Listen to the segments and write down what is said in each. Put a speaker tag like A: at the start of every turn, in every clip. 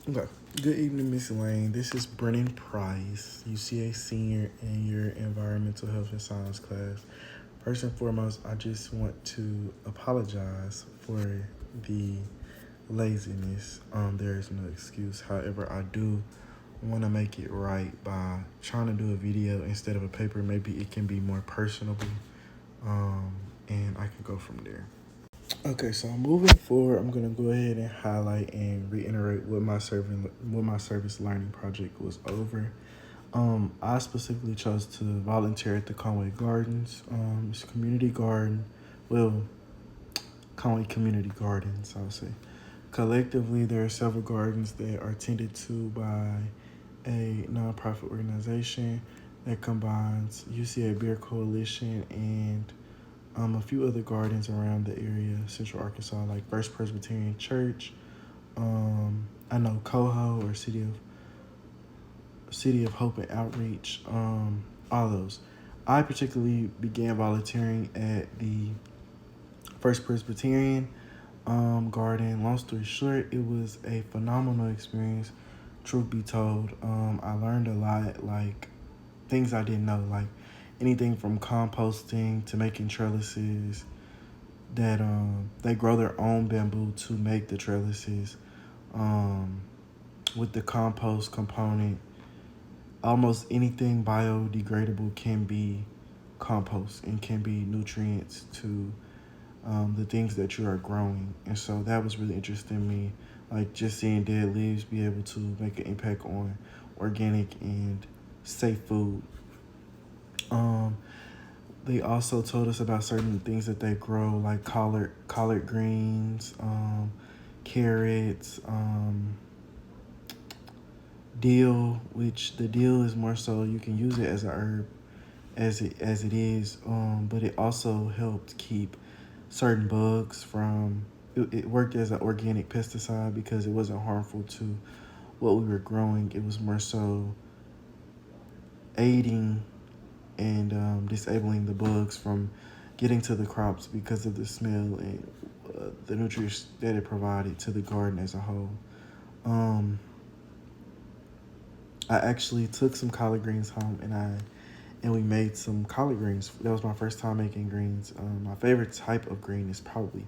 A: Okay. Good evening, Miss Lane. This is Brennan Price, UCA senior in your environmental health and science class. First and foremost, I just want to apologize for the laziness. There is no excuse. However, I do want to make it right by trying to do a video instead of a paper. Maybe it can be more personable, um, and I can go from there. Okay, so moving forward, I'm gonna go ahead and highlight and reiterate what my service learning project was over. I specifically chose to volunteer at the Conway Gardens. It's a community garden, well, Conway Community Gardens, I would say. Collectively, there are several gardens that are tended to by a nonprofit organization that combines UCA Beer Coalition and a few other gardens around the area, Central Arkansas, like First Presbyterian Church. I know Coho or City of Hope and Outreach. All those. I particularly began volunteering at the First Presbyterian garden. Long story short, it was a phenomenal experience. Truth be told, I learned a lot, like things I didn't know, like anything from composting to making trellises, that they grow their own bamboo to make the trellises. With the compost component, almost anything biodegradable can be compost and can be nutrients to the things that you are growing. And so that was really interesting to me, like just seeing dead leaves be able to make an impact on organic and safe food. Um, They also told us about certain things that they grow, like collard greens, carrots, dill. Which the dill is more so you can use it as a herb as it is, but it also helped keep certain bugs from. It worked as an organic pesticide because it wasn't harmful to what we were growing. It was more so aiding and disabling the bugs from getting to the crops because of the smell and the nutrients that it provided to the garden as a whole. Um, I actually took some collard greens home and we made some collard greens. That was my first time making greens. My favorite type of green is probably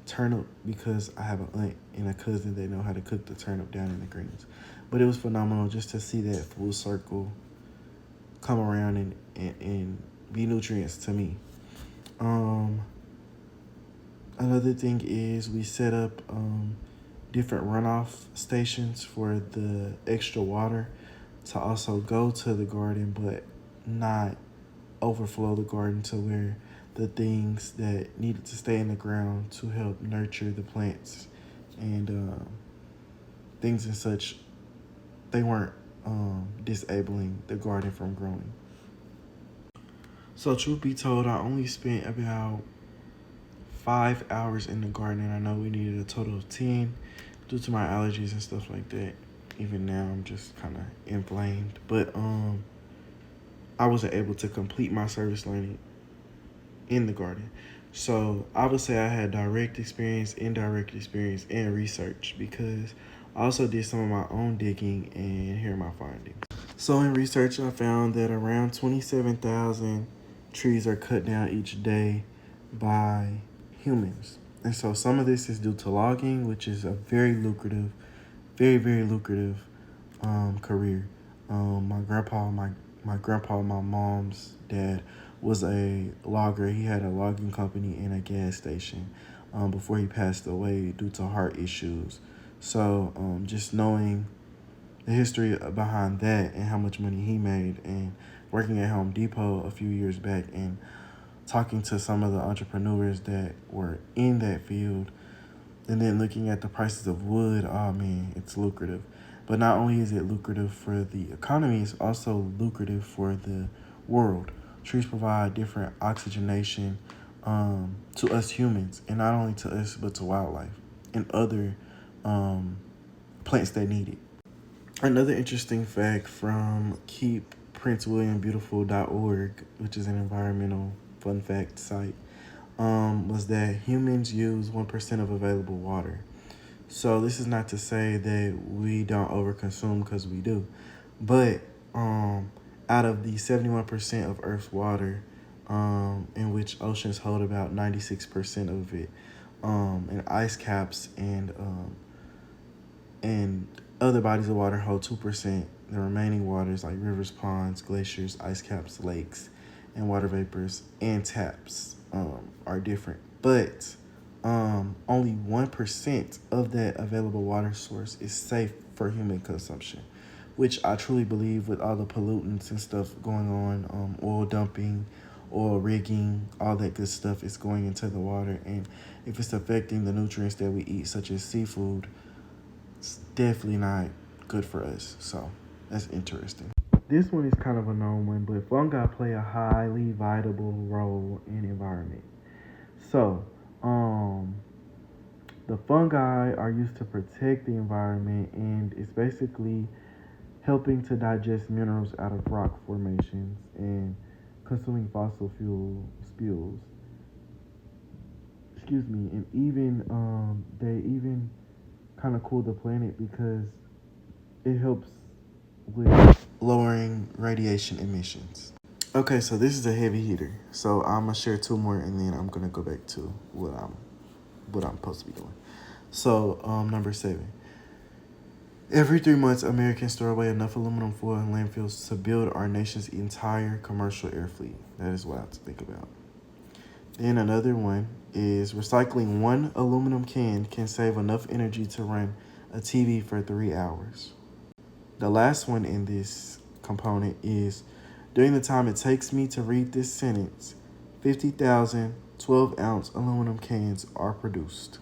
A: turnip because I have an aunt and a cousin that know how to cook the turnip down in the greens. But it was phenomenal just to see that full circle come around and be nutrients to me. Um, Another thing is we set up different runoff stations for the extra water to also go to the garden, but not overflow the garden to where the things that needed to stay in the ground to help nurture the plants and things and such, they weren't disabling the garden from growing. So truth be told, I only spent about 5 hours in the garden, and I know we needed a total of 10 due to my allergies and stuff like that. Even now, I'm just kind of inflamed, but I wasn't able to complete my service learning in the garden. So I would say I had direct experience, indirect experience, and research because I also did some of my own digging, and here are my findings. So in research, I found that around 27,000 trees are cut down each day by humans. And so some of this is due to logging, which is a very lucrative, very lucrative career. My grandpa, my mom's dad was a logger. He had a logging company and a gas station before he passed away due to heart issues. So just knowing the history behind that and how much money he made and working at Home Depot a few years back and talking to some of the entrepreneurs that were in that field and then looking at the prices of wood, oh man, it's lucrative. But not only is it lucrative for the economy, it's also lucrative for the world. Trees provide different oxygenation to us humans, and not only to us, but to wildlife and other plants that need it. Another interesting fact from keepprince.williambeautiful.org, which is an environmental fun fact site, was that humans use 1% of available water. So this is not to say that we don't overconsume, because we do. But out of the 71% of Earth's water, in which oceans hold about 96% of it, and ice caps and other bodies of water hold 2%. The remaining waters like rivers, ponds, glaciers, ice caps, lakes, and water vapors and taps are different. But only 1% of that available water source is safe for human consumption, which I truly believe, with all the pollutants and stuff going on, oil dumping, oil rigging, all that good stuff is going into the water. And if it's affecting the nutrients that we eat, such as seafood, it's definitely not good for us. So that's interesting. This one is kind of a known one, but fungi play a highly vital role in the environment. So, the fungi are used to protect the environment, and it's basically helping to digest minerals out of rock formations and consuming fossil fuel spills. Excuse me, and even they even kind of cool the planet because it helps with lowering radiation emissions. Okay, so this is a heavy hitter. So I'm gonna share two more, and then I'm gonna go back to what I'm supposed to be doing. So number 7. Every 3 months, Americans throw away enough aluminum foil in landfills to build our nation's entire commercial air fleet. That is wild to think about. Then another one is recycling one aluminum can save enough energy to run a TV for 3 hours. The last one in this component is, during the time it takes me to read this sentence, 50,000 12-ounce aluminum cans are produced.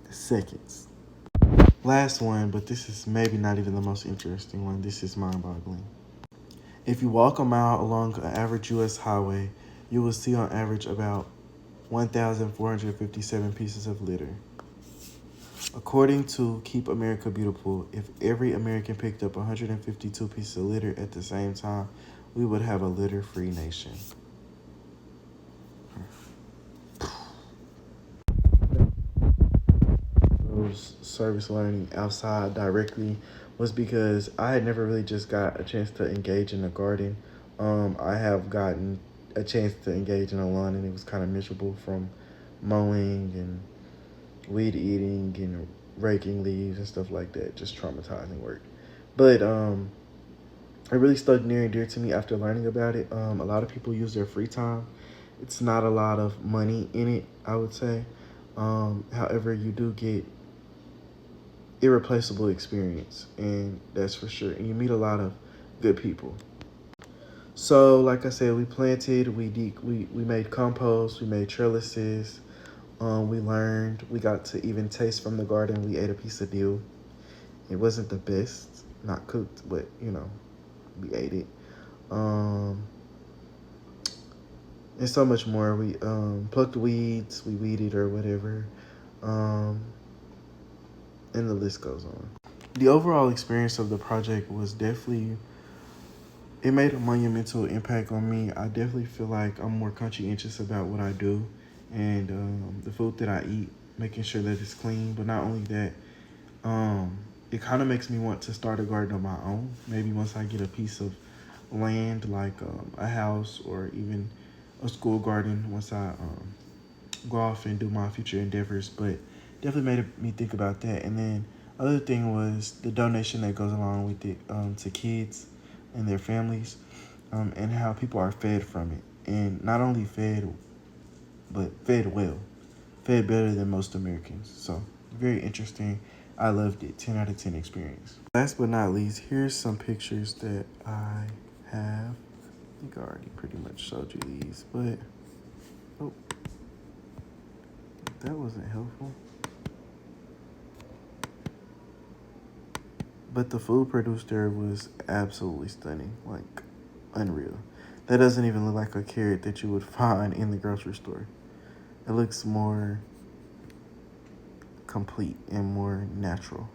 A: Seconds. Last one, but this is maybe not even the most interesting one. This is mind-boggling. If you walk a mile along an average U.S. highway, you will see on average about 1,457 pieces of litter. According to Keep America Beautiful, if every American picked up 152 pieces of litter at the same time, we would have a litter-free nation. Service learning outside directly was because I had never really just got a chance to engage in a garden. I have gotten a chance to engage in a lawn, and it was kind of miserable from mowing and weed eating and raking leaves and stuff like that. Just traumatizing work. But it really stuck near and dear to me after learning about it. A lot of people use their free time. It's not a lot of money in it, I would say. However, you do get irreplaceable experience, and that's for sure. And you meet a lot of good people. So, like I said, we planted, we made compost, we made trellises. We learned, we got to even taste from the garden. We ate a piece of dill. It wasn't the best, not cooked, but we ate it. And so much more. We plucked weeds, we weeded or whatever. And the list goes on. The overall experience of the project was definitely, it made a monumental impact on me. I definitely feel like I'm more conscientious about what I do and the food that I eat, making sure that it's clean. But not only that, it kind of makes me want to start a garden of my own. Maybe once I get a piece of land, like a house or even a school garden, once I go off and do my future endeavors. But definitely made me think about that. And then other thing was the donation that goes along with it, to kids and their families, and how people are fed from it. And not only fed, but fed well, fed better than most Americans. So very interesting. I loved it. 10 out of 10 experience. Last but not least, here's some pictures that I have. I think I already pretty much showed you these, but that wasn't helpful. But the food produced there was absolutely stunning, like unreal. That doesn't even look like a carrot that you would find in the grocery store. It looks more complete and more natural.